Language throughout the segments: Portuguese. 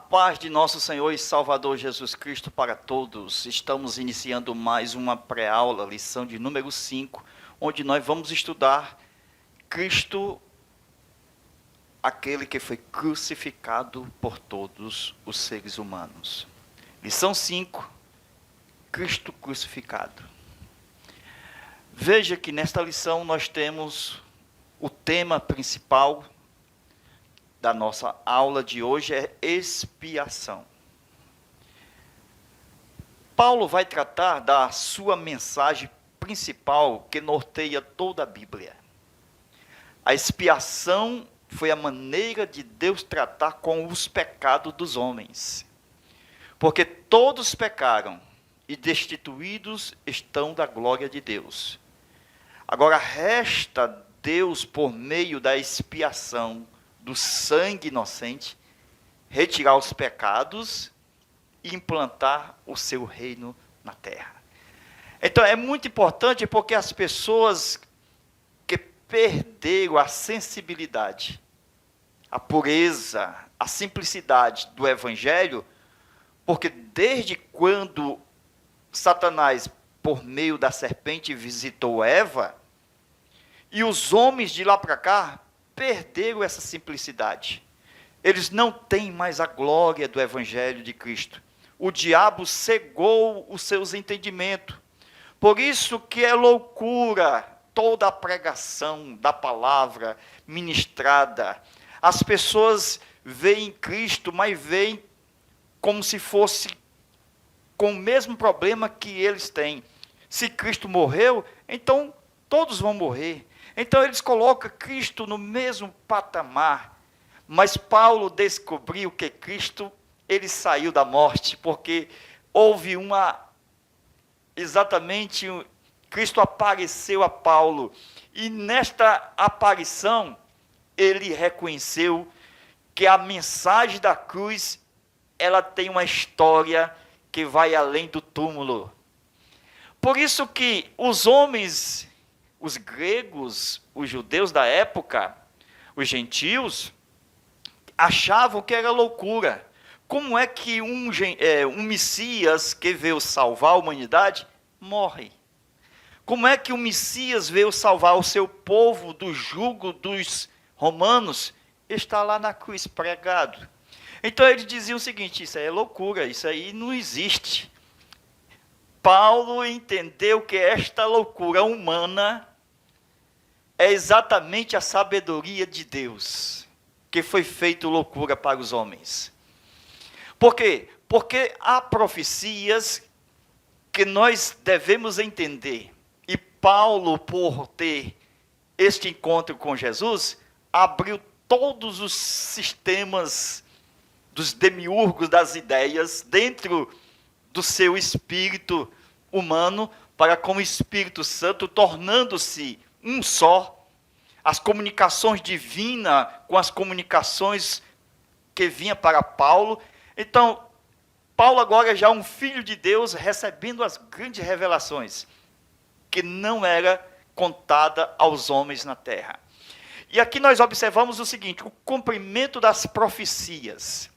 paz de nosso Senhor e Salvador Jesus Cristo para todos. Estamos iniciando mais uma pré-aula, lição de número 5, onde nós vamos estudar Cristo, aquele que foi crucificado por todos os seres humanos. Lição 5, Cristo crucificado. Veja que nesta lição nós temos o tema principal da nossa aula de hoje é expiação. Paulo vai tratar da sua mensagem principal que norteia toda a Bíblia. A expiação foi a maneira de Deus tratar com os pecados dos homens. Porque todos pecaram e destituídos estão da glória de Deus. Agora resta Deus, por meio da expiação, do sangue inocente, retirar os pecados e implantar o seu reino na terra. Então é muito importante porque as pessoas que perderam a sensibilidade, a pureza, a simplicidade do evangelho, porque desde quando Satanás, por meio da serpente, visitou Eva, e os homens de lá para cá perderam essa simplicidade. Eles não têm mais a glória do Evangelho de Cristo. O diabo cegou os seus entendimentos. Por isso que é loucura toda a pregação da palavra ministrada. As pessoas veem Cristo, mas veem como se fosse com o mesmo problema que eles têm. Se Cristo morreu, então todos vão morrer. Então eles colocam Cristo no mesmo patamar, mas Paulo descobriu que Cristo, ele saiu da morte, porque houve Cristo apareceu a Paulo, e nesta aparição, ele reconheceu que a mensagem da cruz, ela tem uma história que vai além do túmulo. Por isso que os homens, os gregos, os judeus da época, os gentios, achavam que era loucura. Como é que um Messias que veio salvar a humanidade morre? Como é que o Messias veio salvar o seu povo do jugo dos romanos? Está lá na cruz pregado. Então eles diziam o seguinte: isso aí é loucura, isso aí não existe. Paulo entendeu que esta loucura humana é exatamente a sabedoria de Deus, que foi feito loucura para os homens. Por quê? Porque há profecias que nós devemos entender. E Paulo, por ter este encontro com Jesus, abriu todos os sistemas dos demiurgos das ideias dentro do seu espírito humano, para com o Espírito Santo, tornando-se um só, as comunicações divinas com as comunicações que vinham para Paulo. Então, Paulo agora já é um filho de Deus, recebendo as grandes revelações, que não era contada aos homens na terra. E aqui nós observamos o seguinte: o cumprimento das profecias.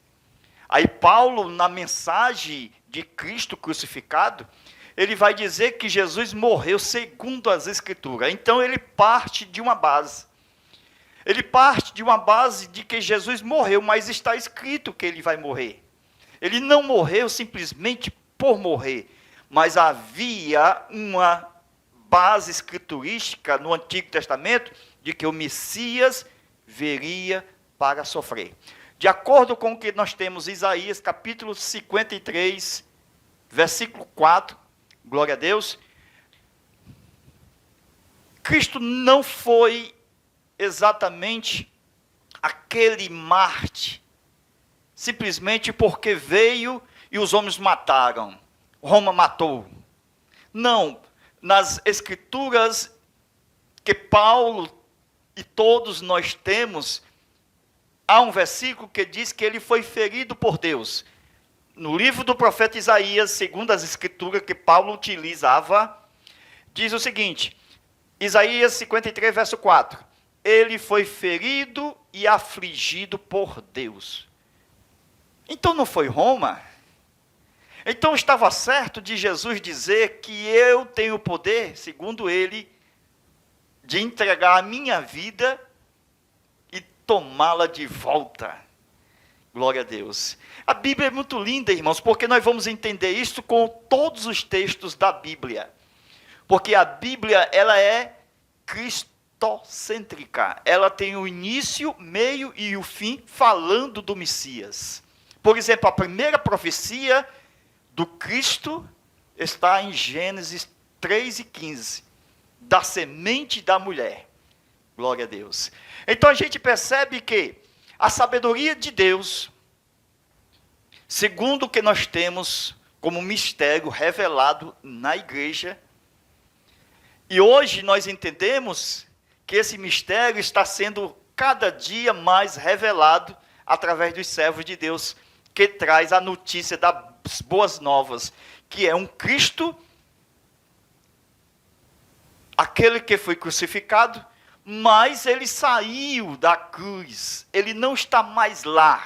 Aí Paulo, na mensagem de Cristo crucificado, ele vai dizer que Jesus morreu segundo as Escrituras. Então ele parte de uma base. Ele parte de uma base de que Jesus morreu, mas está escrito que ele vai morrer. Ele não morreu simplesmente por morrer, mas havia uma base escriturística no Antigo Testamento de que o Messias viria para sofrer. De acordo com o que nós temos em Isaías, capítulo 53, versículo 4, glória a Deus, Cristo não foi exatamente aquele Marte, simplesmente porque veio e os homens mataram, Roma matou. Não, nas Escrituras que Paulo e todos nós temos, há um versículo que diz que ele foi ferido por Deus. No livro do profeta Isaías, segundo as Escrituras que Paulo utilizava, diz o seguinte, Isaías 53, verso 4, ele foi ferido e afligido por Deus. Então não foi Roma? Então estava certo de Jesus dizer que eu tenho o poder, segundo ele, de entregar a minha vida e tomá-la de volta. Glória a Deus. A Bíblia é muito linda, irmãos, porque nós vamos entender isso com todos os textos da Bíblia. Porque a Bíblia, ela é cristocêntrica. Ela tem o início, meio e o fim falando do Messias. Por exemplo, a primeira profecia do Cristo está em Gênesis 3:15, da semente da mulher. Glória a Deus. Então a gente percebe que a sabedoria de Deus, segundo o que nós temos como mistério revelado na igreja, e hoje nós entendemos que esse mistério está sendo cada dia mais revelado através dos servos de Deus, que traz a notícia das boas novas, que é um Cristo, aquele que foi crucificado, mas ele saiu da cruz, ele não está mais lá.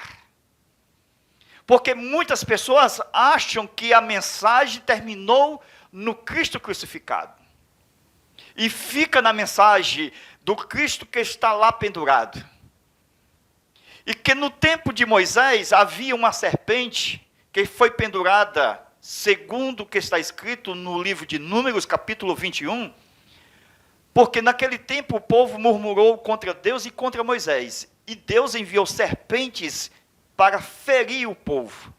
Porque muitas pessoas acham que a mensagem terminou no Cristo crucificado. E fica na mensagem do Cristo que está lá pendurado. E que no tempo de Moisés havia uma serpente que foi pendurada, segundo o que está escrito no livro de Números, capítulo 21, porque naquele tempo o povo murmurou contra Deus e contra Moisés. E Deus enviou serpentes para ferir o povo.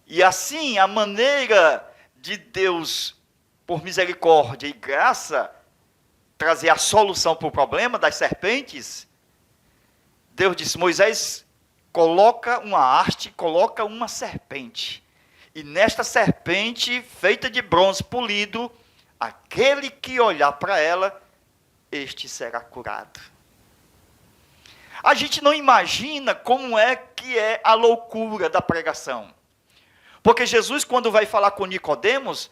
E assim, a maneira de Deus, por misericórdia e graça, trazer a solução para o problema das serpentes, Deus disse: Moisés, coloca uma haste, coloca uma serpente. E nesta serpente, feita de bronze polido, aquele que olhar para ela, este será curado. A gente não imagina como é que é a loucura da pregação. Porque Jesus, quando vai falar com Nicodemos,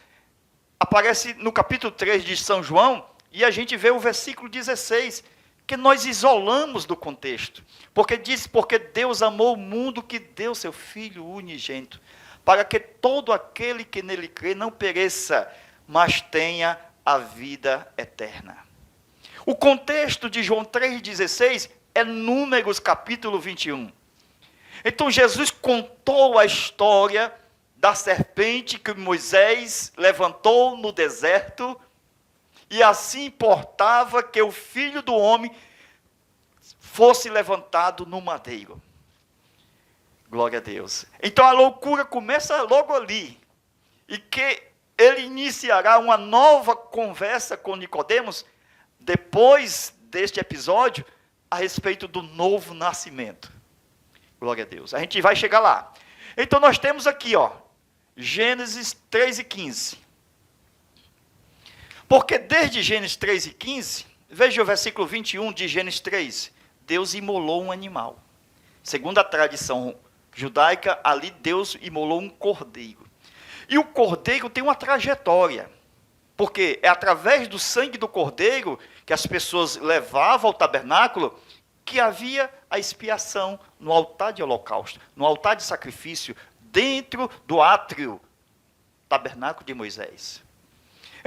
aparece no capítulo 3 de São João, e a gente vê o versículo 16, que nós isolamos do contexto. Porque diz: porque Deus amou o mundo que deu seu Filho unigênito, para que todo aquele que nele crê não pereça, mas tenha a vida eterna. O contexto de João 3,16 é Números capítulo 21. Então Jesus contou a história da serpente que Moisés levantou no deserto, e assim importava que o Filho do Homem fosse levantado no madeiro. Glória a Deus. Então a loucura começa logo ali, e que ele iniciará uma nova conversa com Nicodemos, depois deste episódio, a respeito do novo nascimento. Glória a Deus. A gente vai chegar lá. Então nós temos aqui, Gênesis 3:15. Porque desde Gênesis 3:15, veja o versículo 21 de Gênesis 3, Deus imolou um animal. Segundo a tradição judaica, ali Deus imolou um cordeiro. E o cordeiro tem uma trajetória, porque é através do sangue do cordeiro que as pessoas levavam ao tabernáculo, que havia a expiação no altar de holocausto, no altar de sacrifício, dentro do átrio, tabernáculo de Moisés.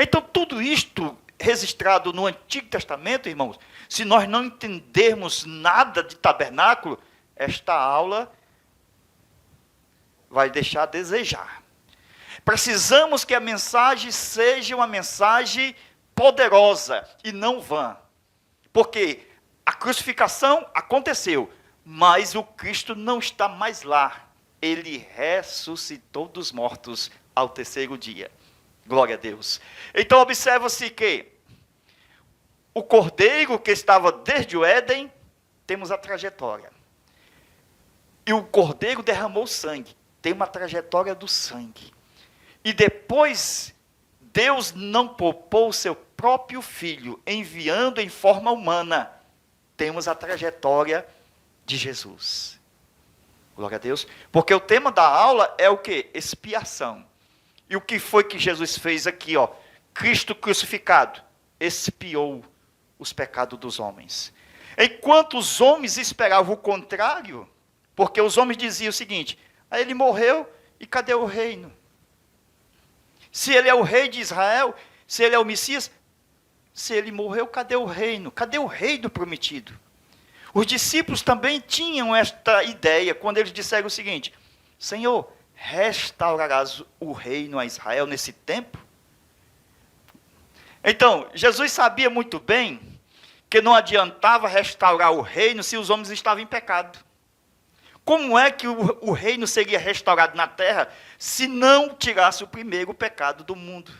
Então tudo isto registrado no Antigo Testamento, irmãos, se nós não entendermos nada de tabernáculo, esta aula vai deixar a desejar. Precisamos que a mensagem seja uma mensagem poderosa e não vã. Porque a crucificação aconteceu, mas o Cristo não está mais lá. Ele ressuscitou dos mortos ao terceiro dia. Glória a Deus. Então observa-se que o cordeiro que estava desde o Éden, temos a trajetória. E o cordeiro derramou sangue, tem uma trajetória do sangue. E depois, Deus não poupou o seu próprio Filho, enviando em forma humana. Temos a trajetória de Jesus. Glória a Deus. Porque o tema da aula é o quê? Expiação. E o que foi que Jesus fez aqui? Cristo crucificado expiou os pecados dos homens. Enquanto os homens esperavam o contrário, porque os homens diziam o seguinte: Aí ele morreu, e cadê o reino? Se ele é o rei de Israel, se ele é o Messias, se ele morreu, cadê o reino? Cadê o reino prometido? Os discípulos também tinham esta ideia, quando eles disseram o seguinte: Senhor, restaurarás o reino a Israel nesse tempo? Então, Jesus sabia muito bem que não adiantava restaurar o reino se os homens estavam em pecado. Como é que o reino seria restaurado na terra se não tirasse o primeiro pecado do mundo?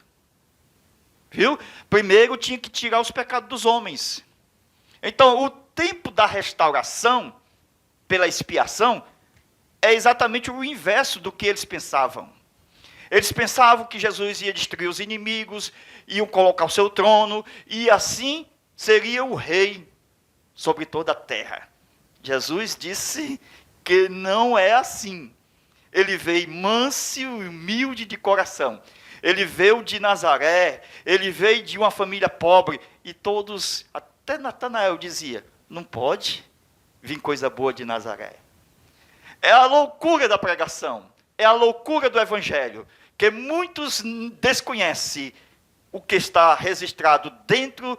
Viu? Primeiro tinha que tirar os pecados dos homens. Então, o tempo da restauração, pela expiação, é exatamente o inverso do que eles pensavam. Eles pensavam que Jesus ia destruir os inimigos, iam colocar o seu trono, e assim seria o rei sobre toda a terra. Jesus disse que não é assim. Ele veio manso e humilde de coração. Ele veio de Nazaré, ele veio de uma família pobre, e todos, até Natanael dizia, não pode vir coisa boa de Nazaré. É a loucura da pregação, é a loucura do evangelho, que muitos desconhecem o que está registrado dentro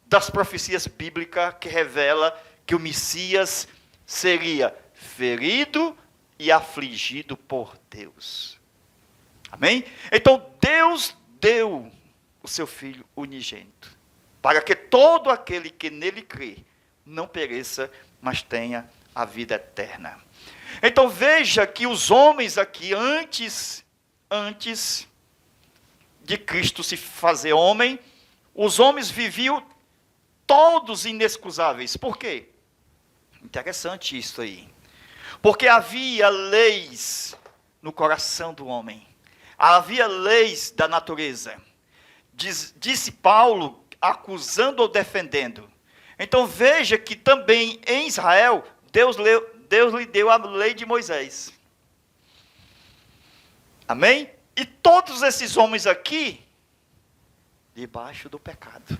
das profecias bíblicas, que revela que o Messias seria ferido e afligido por Deus. Amém? Então Deus deu o seu Filho unigênito, para que todo aquele que nele crê não pereça, mas tenha a vida eterna. Então veja que os homens aqui, antes de Cristo se fazer homem, os homens viviam todos inexcusáveis. Por quê? Interessante isso aí. Porque havia leis no coração do homem. Havia leis da natureza. Disse Paulo, acusando ou defendendo. Então veja que também em Israel, Deus lhe deu a lei de Moisés. Amém? E todos esses homens aqui, debaixo do pecado.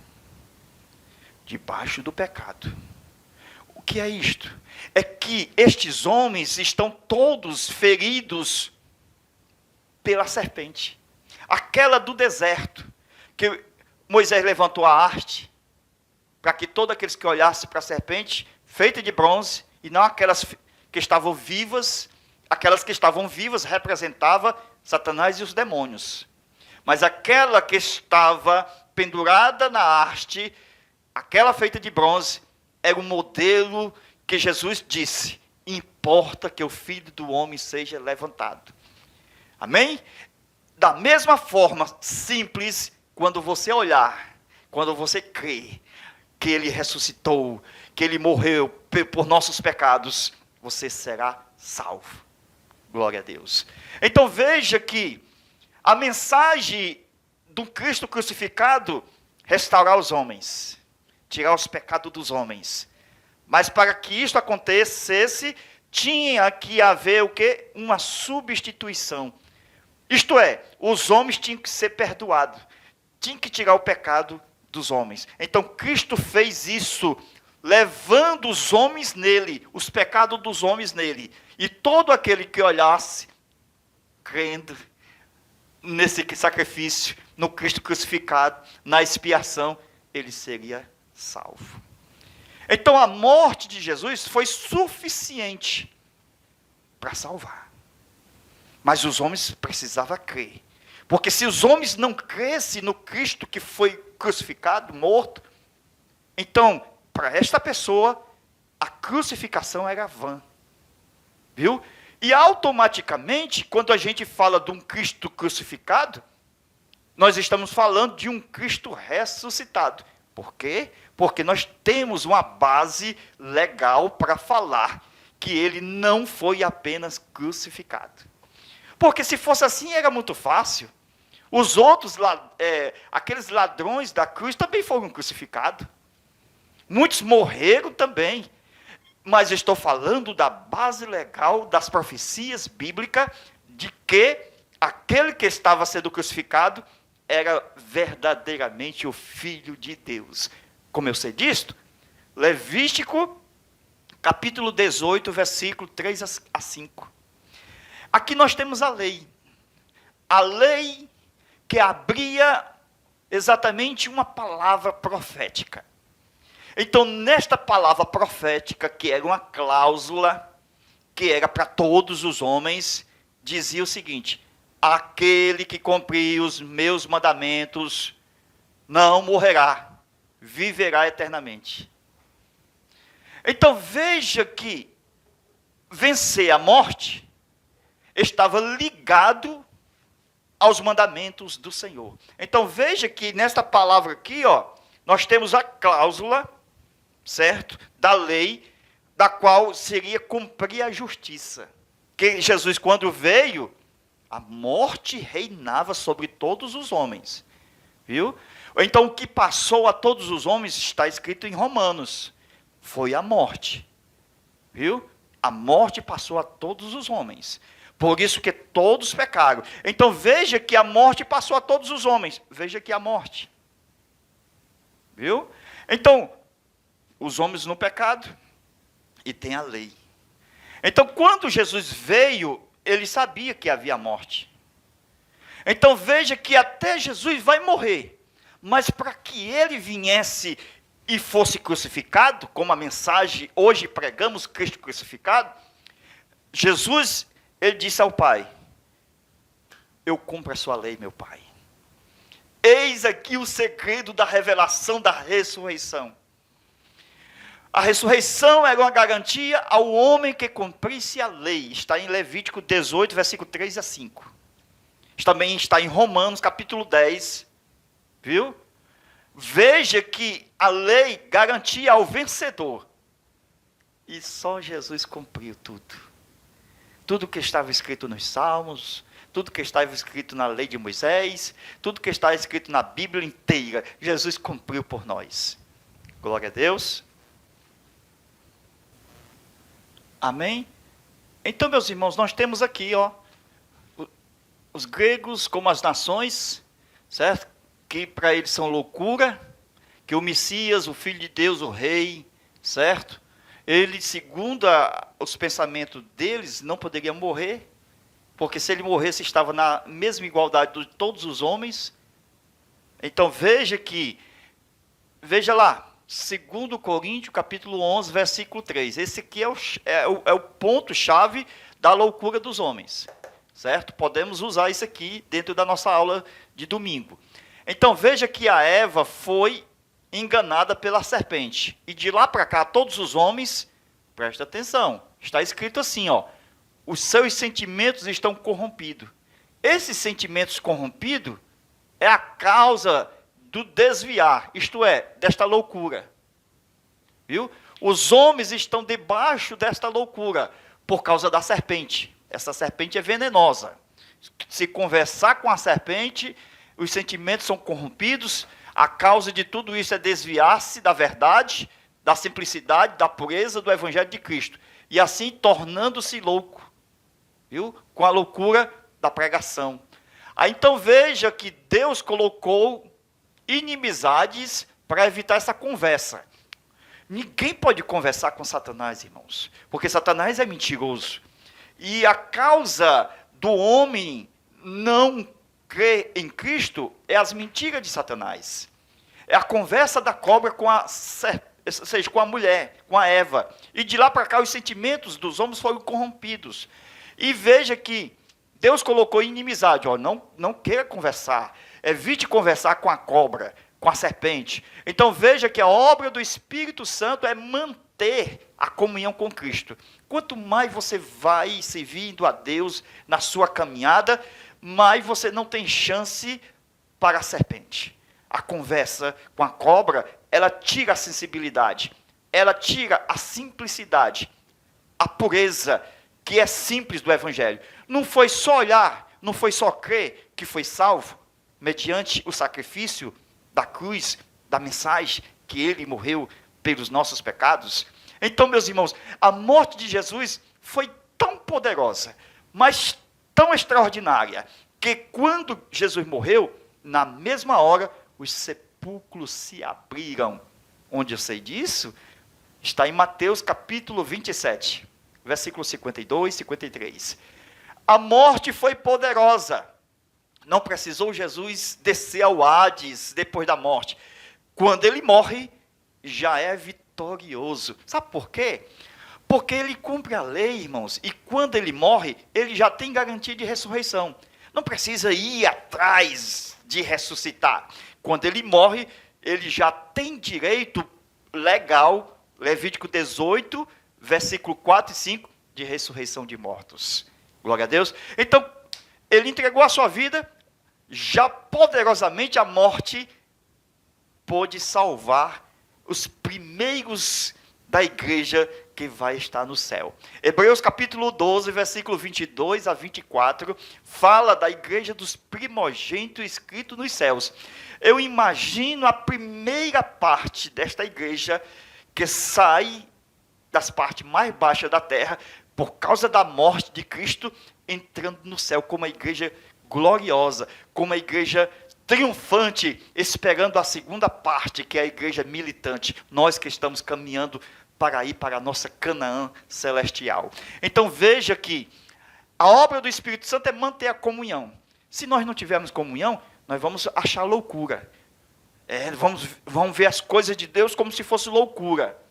Debaixo do pecado. O que é isto? É que estes homens estão todos feridos pela serpente. Aquela do deserto, que Moisés levantou a haste, para que todos aqueles que olhassem para a serpente, feita de bronze, e não aquelas que estavam vivas, aquelas que estavam vivas representava Satanás e os demônios. Mas aquela que estava pendurada na haste, aquela feita de bronze, era o modelo que Jesus disse: importa que o Filho do Homem seja levantado. Amém? Da mesma forma simples, quando você olhar, quando você crer que Ele ressuscitou, que Ele morreu por nossos pecados, você será salvo. Glória a Deus. Então veja que a mensagem do Cristo crucificado, restaurar os homens, tirar os pecados dos homens. Mas para que isto acontecesse, tinha que haver o quê? Uma substituição. Isto é, os homens tinham que ser perdoados. Tinham que tirar o pecado dos homens. Então Cristo fez isso, levando os homens nele, os pecados dos homens nele. E todo aquele que olhasse, crendo nesse sacrifício, no Cristo crucificado, na expiação, ele seria salvo. Então a morte de Jesus foi suficiente para salvar. Mas os homens precisavam crer. Porque se os homens não crescem no Cristo que foi crucificado, morto, então, para esta pessoa, a crucificação era vã. Viu? E automaticamente, quando a gente fala de um Cristo crucificado, nós estamos falando de um Cristo ressuscitado. Por quê? Porque nós temos uma base legal para falar que ele não foi apenas crucificado. Porque se fosse assim, era muito fácil. Os outros, aqueles ladrões da cruz também foram crucificados. Muitos morreram também. Mas eu estou falando da base legal das profecias bíblicas de que aquele que estava sendo crucificado era verdadeiramente o Filho de Deus. Como eu sei disto? Levítico, capítulo 18, versículo 3 a 5. Aqui nós temos a lei. A lei que abria exatamente uma palavra profética. Então, nesta palavra profética, que era uma cláusula, que era para todos os homens, dizia o seguinte: aquele que cumprir os meus mandamentos não morrerá, viverá eternamente. Então, veja que vencer a morte estava ligado aos mandamentos do Senhor. Então, veja que nesta palavra aqui, nós temos a cláusula, certo, da lei, da qual seria cumprir a justiça. Que Jesus, quando veio, a morte reinava sobre todos os homens. Viu? Então, o que passou a todos os homens está escrito em Romanos. Foi a morte. Viu? A morte passou a todos os homens. Por isso que todos pecaram. Então, veja que a morte passou a todos os homens. Veja que a morte. Viu? Então, os homens no pecado e tem a lei. Então, quando Jesus veio, ele sabia que havia morte. Então, veja que até Jesus vai morrer. Mas para que ele viesse e fosse crucificado, como a mensagem hoje pregamos, Cristo crucificado, Jesus, ele disse ao Pai: eu cumpro a sua lei, meu Pai. Eis aqui o segredo da revelação da ressurreição. A ressurreição era uma garantia ao homem que cumprisse a lei. Está em Levítico 18, versículo 3 a 5. Também está em Romanos, capítulo 10. Viu? Veja que a lei garantia ao vencedor. E só Jesus cumpriu tudo. Tudo que estava escrito nos Salmos, tudo que estava escrito na lei de Moisés, tudo que está escrito na Bíblia inteira, Jesus cumpriu por nós. Glória a Deus. Amém? Então, meus irmãos, nós temos aqui, os gregos como as nações, certo? Que para eles são loucura, que o Messias, o Filho de Deus, o Rei, certo? Ele, segundo os pensamentos deles, não poderia morrer, porque se ele morresse, estava na mesma igualdade de todos os homens. Então, veja lá, 2 Coríntios, capítulo 11, versículo 3. Esse aqui é o ponto-chave da loucura dos homens, certo? Podemos usar isso aqui dentro da nossa aula de domingo. Então, veja que a Eva foi enganada pela serpente. E de lá para cá, todos os homens, presta atenção, está escrito assim, os seus sentimentos estão corrompidos. Esses sentimentos corrompidos é a causa do desviar, isto é, desta loucura. Viu? Os homens estão debaixo desta loucura por causa da serpente. Essa serpente é venenosa. Se conversar com a serpente, os sentimentos são corrompidos. A causa de tudo isso é desviar-se da verdade, da simplicidade, da pureza do Evangelho de Cristo. E assim tornando-se louco. Viu? Com a loucura da pregação. Aí então veja que Deus colocou inimizades para evitar essa conversa. Ninguém pode conversar com Satanás, irmãos, porque Satanás é mentiroso. E a causa do homem não crer em Cristo é as mentiras de Satanás. É a conversa da cobra com com a mulher, com a Eva. E de lá para cá os sentimentos dos homens foram corrompidos. E veja que Deus colocou inimizade, não queira conversar. Evite conversar com a cobra, com a serpente. Então veja que a obra do Espírito Santo é manter a comunhão com Cristo. Quanto mais você vai servindo a Deus na sua caminhada, mais você não tem chance para a serpente. A conversa com a cobra, ela tira a sensibilidade, ela tira a simplicidade, a pureza que é simples do Evangelho. Não foi só olhar, não foi só crer que foi salvo, mediante o sacrifício da cruz, da mensagem que ele morreu pelos nossos pecados. Então, meus irmãos, a morte de Jesus foi tão poderosa, mas tão extraordinária, que quando Jesus morreu, na mesma hora, os sepulcros se abriram. Onde eu sei disso? Está em Mateus capítulo 27, versículos 52 e 53. A morte foi poderosa. Não precisou Jesus descer ao Hades depois da morte. Quando ele morre, já é vitorioso. Sabe por quê? Porque ele cumpre a lei, irmãos, e quando ele morre, ele já tem garantia de ressurreição. Não precisa ir atrás de ressuscitar. Quando ele morre, ele já tem direito legal, Levítico 18, versículo 4 e 5, de ressurreição de mortos. Glória a Deus. Então, ele entregou a sua vida, já poderosamente a morte pôde salvar os primeiros da igreja que vai estar no céu. Hebreus capítulo 12, versículo 22 a 24, fala da igreja dos primogênitos escrito nos céus. Eu imagino a primeira parte desta igreja que sai das partes mais baixas da terra, por causa da morte de Cristo, entrando no céu como uma igreja gloriosa, como uma igreja triunfante, esperando a segunda parte, que é a igreja militante. Nós que estamos caminhando para ir para a nossa Canaã celestial. Então veja que a obra do Espírito Santo é manter a comunhão. Se nós não tivermos comunhão, nós vamos achar loucura. Vamos ver as coisas de Deus como se fosse loucura.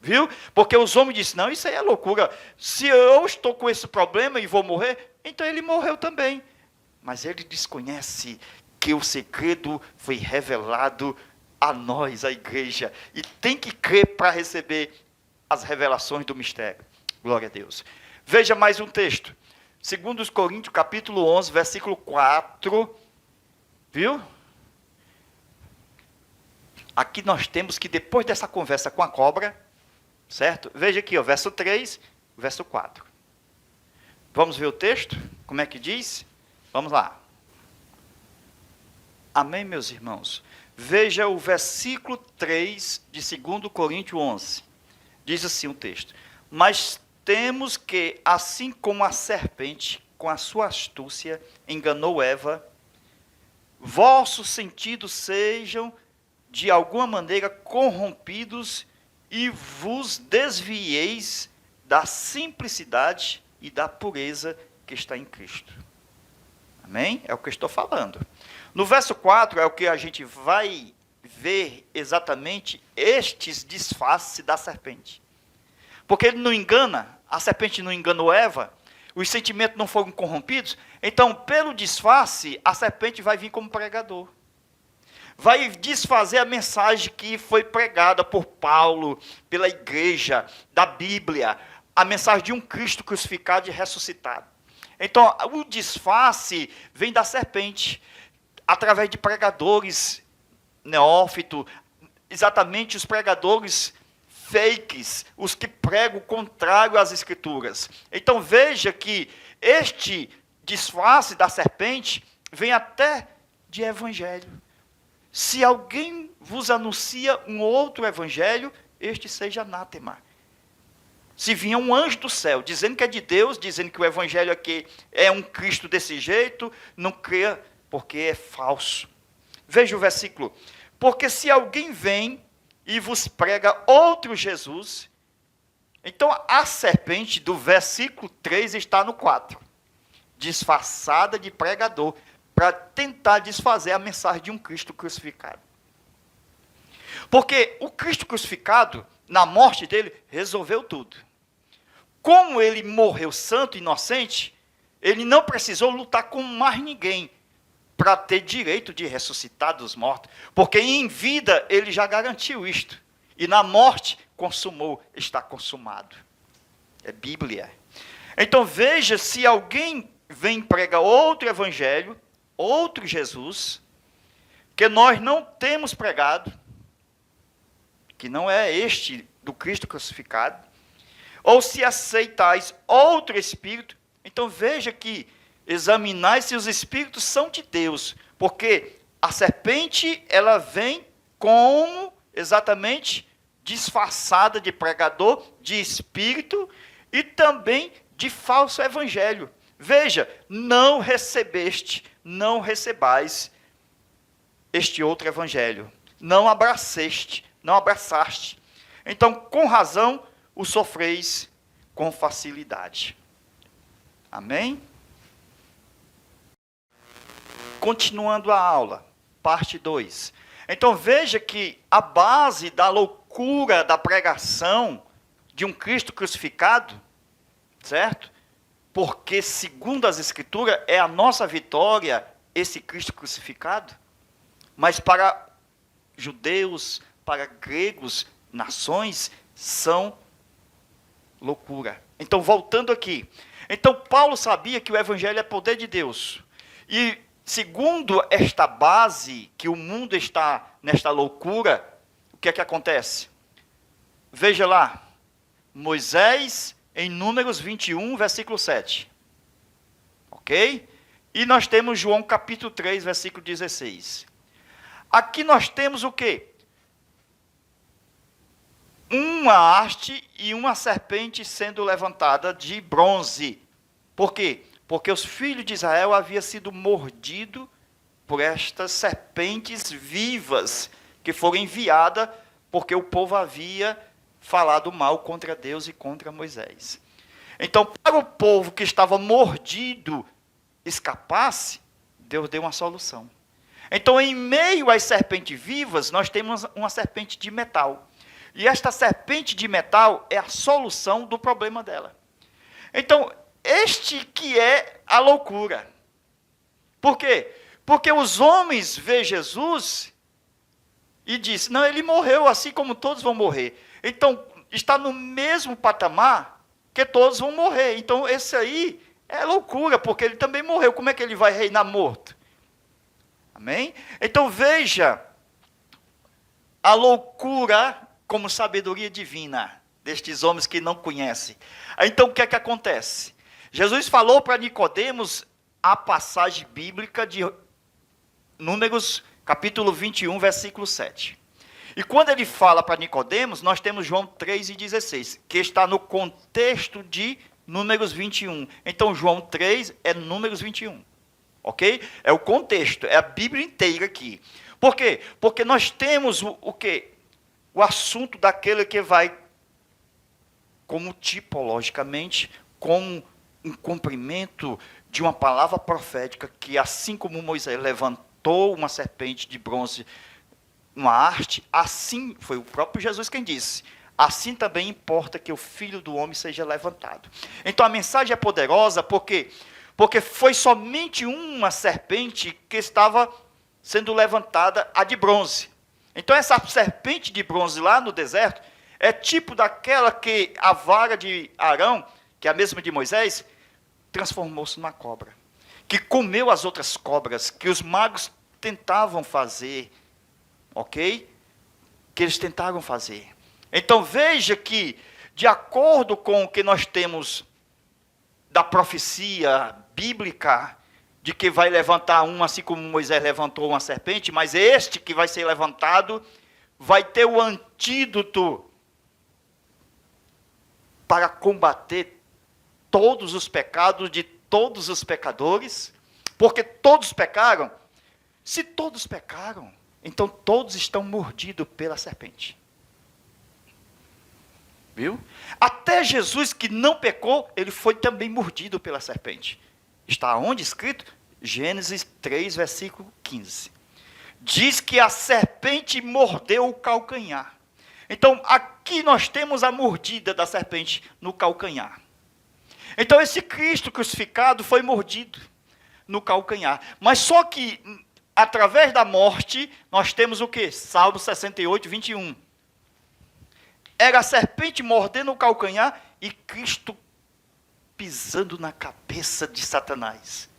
Viu? Porque os homens disseram, não, isso aí é loucura. Se eu estou com esse problema e vou morrer, então ele morreu também. Mas ele desconhece que o segredo foi revelado a nós, a igreja, e tem que crer para receber as revelações do mistério. Glória a Deus. Veja mais um texto. 2 Coríntios, capítulo 11, versículo 4. Viu? Aqui nós temos que, depois dessa conversa com a cobra, certo? Veja aqui, ó, verso 3, verso 4. Vamos ver o texto? Como é que diz? Vamos lá. Amém, meus irmãos? Veja o versículo 3 de 2 Coríntios 11. Diz assim o texto. Mas temos que, assim como a serpente, com a sua astúcia, enganou Eva, vossos sentidos sejam, de alguma maneira, corrompidos e vos desvieis da simplicidade e da pureza que está em Cristo. Amém? É o que eu estou falando. No verso 4 é o que a gente vai ver exatamente estes disfarces da serpente. Porque ele não engana, a serpente não enganou Eva, os sentimentos não foram corrompidos, então, pelo disfarce, a serpente vai vir como pregador. Vai desfazer a mensagem que foi pregada por Paulo, pela igreja, da Bíblia, a mensagem de um Cristo crucificado e ressuscitado. Então, o disfarce vem da serpente, através de pregadores neófitos, exatamente os pregadores fakes, os que pregam o contrário às Escrituras. Então, veja que este disfarce da serpente vem até de evangelho. Se alguém vos anuncia um outro evangelho, este seja anátema. Se vinha um anjo do céu, dizendo que é de Deus, dizendo que o evangelho aqui é um Cristo desse jeito, não creia, porque é falso. Veja o versículo. Porque se alguém vem e vos prega outro Jesus, então a serpente do versículo 3 está no 4, disfarçada de pregador, para tentar desfazer a mensagem de um Cristo crucificado. Porque o Cristo crucificado, na morte dele, resolveu tudo. Como ele morreu santo, inocente, ele não precisou lutar com mais ninguém para ter direito de ressuscitar dos mortos. Porque em vida ele já garantiu isto. E na morte, consumou, está consumado. É Bíblia. Então veja, se alguém vem pregar outro evangelho, outro Jesus, que nós não temos pregado, que não é este do Cristo crucificado, ou se aceitais outro espírito, então veja que examinai se os espíritos são de Deus, porque a serpente, ela vem como exatamente disfarçada de pregador, de espírito e também de falso evangelho. Veja, não recebeste, não recebais este outro evangelho, não abraçaste. Então, com razão, o sofreis com facilidade. Amém? continuando a aula, parte 2. Então veja que a base da loucura da pregação de um Cristo crucificado, certo? Porque, segundo as Escrituras, é a nossa vitória esse Cristo crucificado. Mas para judeus, para gregos, nações, são loucura. Então, voltando aqui. Então, Paulo sabia que o Evangelho é poder de Deus. E, segundo esta base, que o mundo está nesta loucura, o que é que acontece? Veja lá, Moisés, em Números 21, versículo 7. Ok? E nós temos João capítulo 3, versículo 16. Aqui nós temos o quê? Uma haste e uma serpente sendo levantada de bronze. Por quê? Porque os filhos de Israel haviam sido mordidos por estas serpentes vivas que foram enviadas porque o povo havia falado mal contra Deus e contra Moisés. Então, para o povo que estava mordido escapasse, Deus deu uma solução. Então, em meio às serpentes vivas, nós temos uma serpente de metal. E esta serpente de metal é a solução do problema dela. Então, este que é a loucura. Por quê? Porque os homens veem Jesus e dizem, não, ele morreu assim como todos vão morrer. Então, está no mesmo patamar que todos vão morrer. Então, esse aí é loucura, porque ele também morreu. Como é que ele vai reinar morto? Amém? Então, veja a loucura como sabedoria divina destes homens que não conhecem. Então, o que é que acontece? Jesus falou para Nicodemos a passagem bíblica de Números, capítulo 21, versículo 7. E quando ele fala para Nicodemos, nós temos João 3,16, que está no contexto de Números 21. Então, João 3 é Números 21. Ok? É o contexto, é a Bíblia inteira aqui. Por quê? Porque nós temos o quê? O assunto daquele que vai, como tipologicamente, como um cumprimento de uma palavra profética, que assim como Moisés levantou uma serpente de bronze, uma haste, assim, foi o próprio Jesus quem disse, assim também importa que o Filho do Homem seja levantado. Então a mensagem é poderosa, porque foi somente uma serpente que estava sendo levantada, a de bronze. Então essa serpente de bronze lá no deserto, é tipo daquela que a vara de Arão, que é a mesma de Moisés, transformou-se numa cobra, que comeu as outras cobras, que os magos tentavam fazer, ok? Que eles tentaram fazer. Então veja que, de acordo com o que nós temos da profecia bíblica, de que vai levantar um, assim como Moisés levantou uma serpente, mas este que vai ser levantado, vai ter o antídoto para combater todos os pecados de todos os pecadores, porque todos pecaram. Se todos pecaram, então todos estão mordidos pela serpente. Viu? Até Jesus, que não pecou, ele foi também mordido pela serpente. Está onde escrito? Gênesis 3, versículo 15. Diz que a serpente mordeu o calcanhar. Então, aqui nós temos a mordida da serpente no calcanhar. Então, esse Cristo crucificado foi mordido no calcanhar. Mas só que, através da morte, nós temos o quê? Salmo 68, 21. Era a serpente mordendo o calcanhar e Cristo pisando na cabeça de Satanás,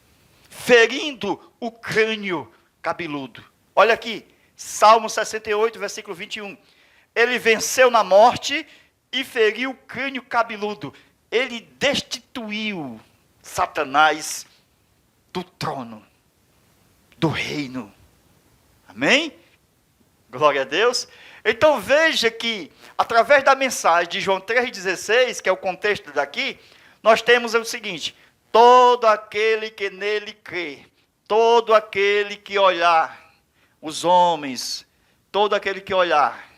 ferindo o crânio cabeludo. Olha aqui, Salmo 68, versículo 21. Ele venceu na morte e feriu o crânio cabeludo. Ele destituiu Satanás do trono, do reino. Amém? Glória a Deus. Então veja que, através da mensagem de João 3,16, que é o contexto daqui, nós temos o seguinte: todo aquele que nele crê, todo aquele que olhar, os homens, todo aquele que olhar,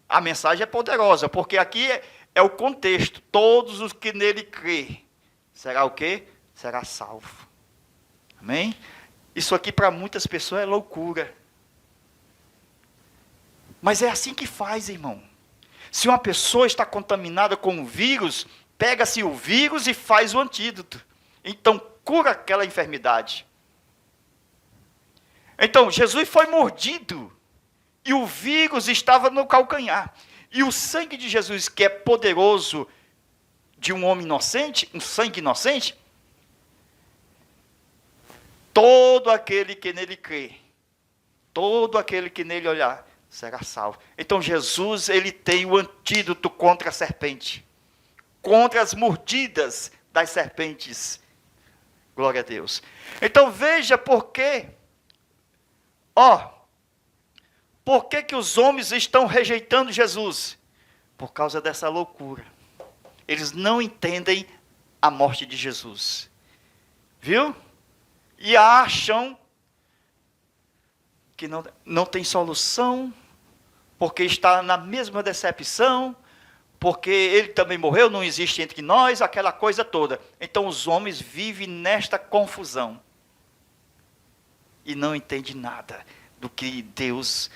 a mensagem é poderosa, porque aqui é o contexto, todos os que nele crê, será o quê? Será salvo. Amém? Isso aqui para muitas pessoas é loucura. Mas é assim que faz, irmão. Se uma pessoa está contaminada com um vírus, pega-se o vírus e faz o antídoto. Então, cura aquela enfermidade. Então, Jesus foi mordido. E o vírus estava no calcanhar. E o sangue de Jesus, que é poderoso de um homem inocente, um sangue inocente, todo aquele que nele crê, todo aquele que nele olhar, será salvo. Então Jesus, ele tem o antídoto contra a serpente, contra as mordidas das serpentes. Glória a Deus. Então veja por quê. Por que os homens estão rejeitando Jesus? Por causa dessa loucura. Eles não entendem a morte de Jesus. Viu? E acham que não tem solução, porque está na mesma decepção, porque ele também morreu, não existe entre nós, aquela coisa toda. Então os homens vivem nesta confusão. E não entendem nada do que Deus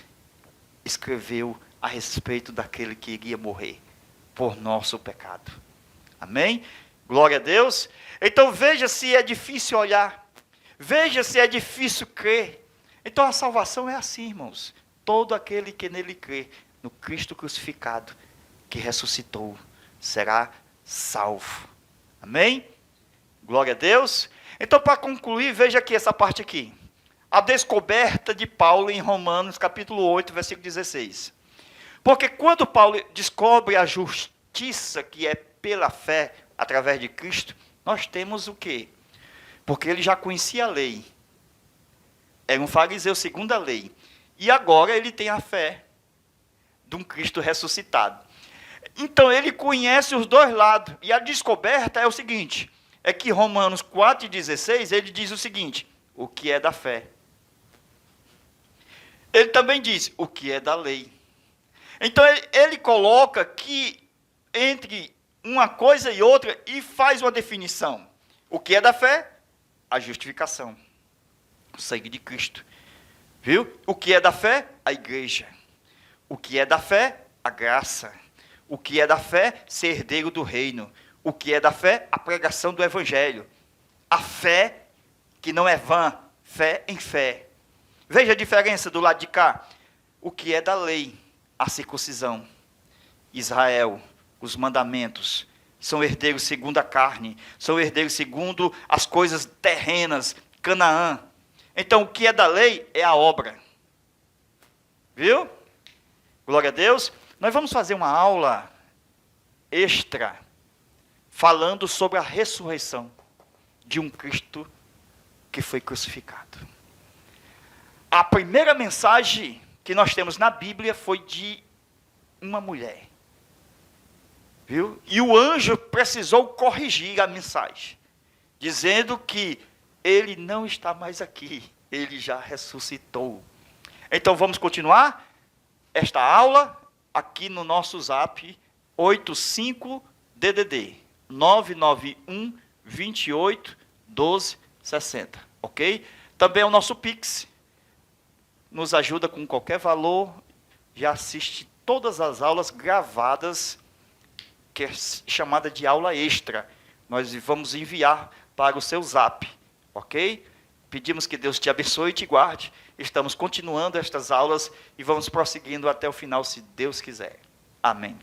escreveu a respeito daquele que iria morrer por nosso pecado. Amém? Glória a Deus. Então veja se é difícil olhar. Veja se é difícil crer. Então a salvação é assim, irmãos. Todo aquele que nele crê, no Cristo crucificado, que ressuscitou, será salvo. Amém? Glória a Deus. Então, para concluir, veja aqui essa parte aqui. A descoberta de Paulo em Romanos, capítulo 8, versículo 16. Porque quando Paulo descobre a justiça que é pela fé, através de Cristo, nós temos o quê? Porque ele já conhecia a lei. Era um fariseu segundo a lei. E agora ele tem a fé de um Cristo ressuscitado. Então ele conhece os dois lados. E a descoberta é o seguinte, é que Romanos 4,16, ele diz o seguinte, o que é da fé. Ele também diz, o que é da lei. Então ele coloca que entre uma coisa e outra e faz uma definição. O que é da fé? A justificação. O sangue de Cristo. Viu? O que é da fé? A igreja. O que é da fé? A graça. O que é da fé? Ser herdeiro do reino. O que é da fé? A pregação do evangelho. A fé que não é vã, fé em fé. Veja a diferença do lado de cá. O que é da lei? A circuncisão. Israel, os mandamentos. São herdeiros segundo a carne. São herdeiros segundo as coisas terrenas. Canaã. Então, o que é da lei é a obra. Viu? Glória a Deus. Nós vamos fazer uma aula extra, falando sobre a ressurreição de um Cristo que foi crucificado. A primeira mensagem que nós temos na Bíblia foi de uma mulher. Viu? E o anjo precisou corrigir a mensagem, dizendo que ele não está mais aqui, ele já ressuscitou. Então vamos continuar esta aula aqui no nosso zap 85DDD 991 28 12 60, ok? Também é o nosso Pix, nos ajuda com qualquer valor, já assiste todas as aulas gravadas, que é chamada de aula extra. Nós vamos enviar para o seu zap. Ok? Pedimos que Deus te abençoe e te guarde. Estamos continuando estas aulas e vamos prosseguindo até o final, se Deus quiser. Amém.